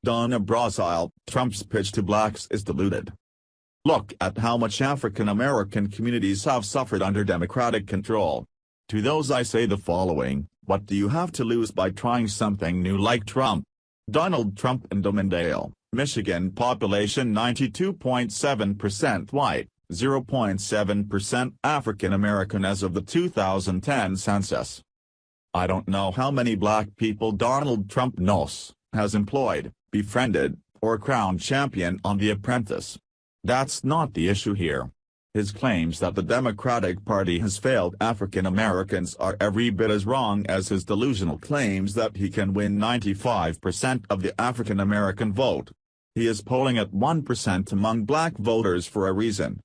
Donna Brazile Trump's pitch to blacks is deluded. Look at how much African American communities have suffered under Democratic control. To those I say the following: what do you have to lose by trying something new like Trump? Donald Trump in Dimondale, Michigan. Population 92.7% white, 0.7% African American as of the 2010 census. I don't know how many black people Donald Trump knows, has employed, befriended, or crowned champion on The Apprentice. That's not the issue here. His claims that the Democratic Party has failed African Americans are every bit as wrong as his delusional claims that he can win 95% of the African American vote. He is polling at 1% among black voters for a reason.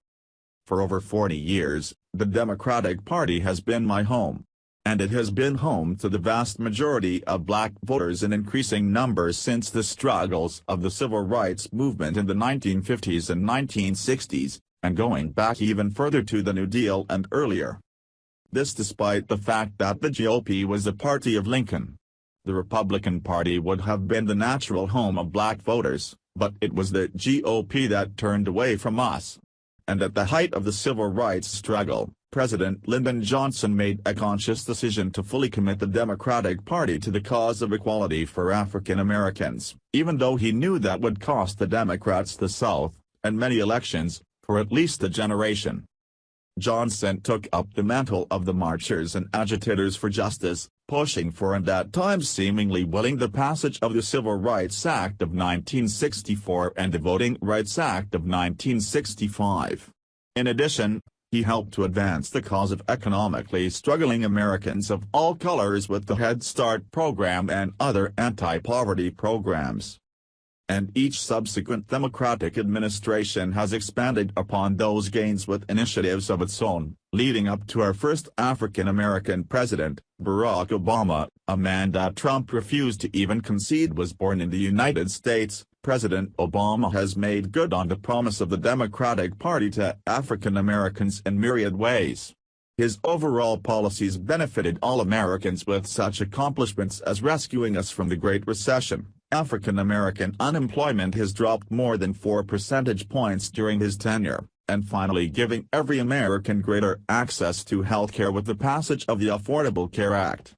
For over 40 years, the Democratic Party has been my home. And it has been home to the vast majority of black voters in increasing numbers since the struggles of the civil rights movement in the 1950s and 1960s, and going back even further to the New Deal and earlier. This despite the fact that the GOP was the party of Lincoln. The Republican Party would have been the natural home of black voters, but it was the GOP that turned away from us. And at the height of the civil rights struggle, President Lyndon Johnson made a conscious decision to fully commit the Democratic Party to the cause of equality for African Americans, even though he knew that would cost the Democrats the South, and many elections, for at least a generation. Johnson took up the mantle of the marchers and agitators for justice, pushing for and at times seemingly willing the passage of the Civil Rights Act of 1964 and the Voting Rights Act of 1965. In addition, he helped to advance the cause of economically struggling Americans of all colors with the Head Start program and other anti-poverty programs. And each subsequent Democratic administration has expanded upon those gains with initiatives of its own, leading up to our first African-American president, Barack Obama, a man that Trump refused to even concede was born in the United States. President Obama has made good on the promise of the Democratic Party to African Americans in myriad ways. His overall policies benefited all Americans with such accomplishments as rescuing us from the Great Recession. African American unemployment has dropped more than 4 percentage points during his tenure, and finally giving every American greater access to health care with the passage of the Affordable Care Act.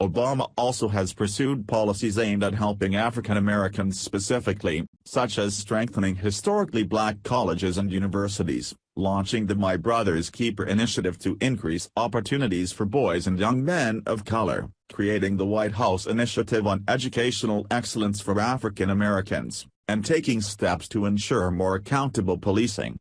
Obama also has pursued policies aimed at helping African Americans specifically, such as strengthening historically black colleges and universities, launching the My Brother's Keeper initiative to increase opportunities for boys and young men of color, creating the White House Initiative on Educational Excellence for African Americans, and taking steps to ensure more accountable policing.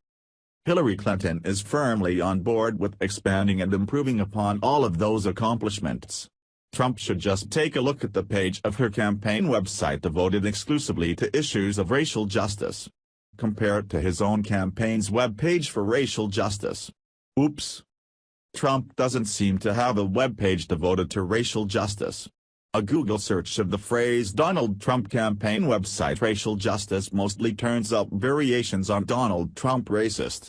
Hillary Clinton is firmly on board with expanding and improving upon all of those accomplishments. Trump should just take a look at the page of her campaign website devoted exclusively to issues of racial justice. Compare it to his own campaign's webpage for racial justice. Oops. Trump doesn't seem to have a webpage devoted to racial justice. A Google search of the phrase Donald Trump campaign website racial justice mostly turns up variations on Donald Trump racist.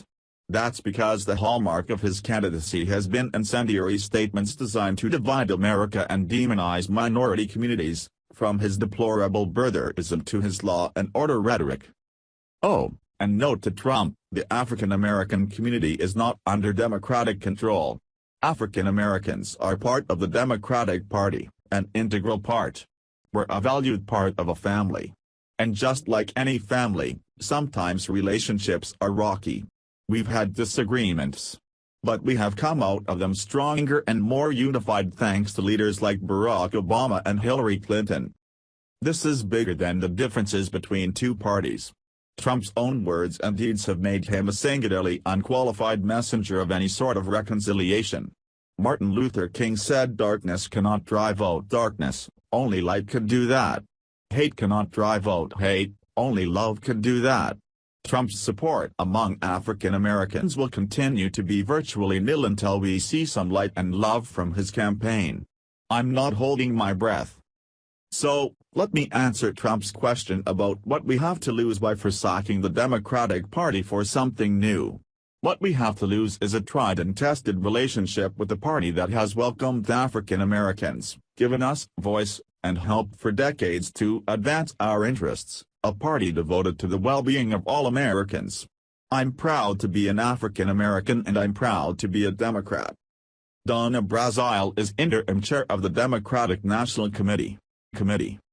That's because the hallmark of his candidacy has been incendiary statements designed to divide America and demonize minority communities, from his deplorable birtherism to his law and order rhetoric. Oh, and note to Trump, the African American community is not under Democratic control. African Americans are part of the Democratic Party, an integral part. We're a valued part of a family. And just like any family, sometimes relationships are rocky. We've had disagreements. But we have come out of them stronger and more unified thanks to leaders like Barack Obama and Hillary Clinton. This is bigger than the differences between two parties. Trump's own words and deeds have made him a singularly unqualified messenger of any sort of reconciliation. Martin Luther King said darkness cannot drive out darkness, only light can do that. Hate cannot drive out hate, only love can do that. Trump's support among African Americans will continue to be virtually nil until we see some light and love from his campaign. I'm not holding my breath. So, let me answer Trump's question about what we have to lose by forsaking the Democratic Party for something new. What we have to lose is a tried and tested relationship with the party that has welcomed African Americans, given us voice, and helped for decades to advance our interests, a party devoted to the well-being of all Americans. I'm proud to be an African American and I'm proud to be a Democrat. Donna Brazile is interim chair of the Democratic National Committee.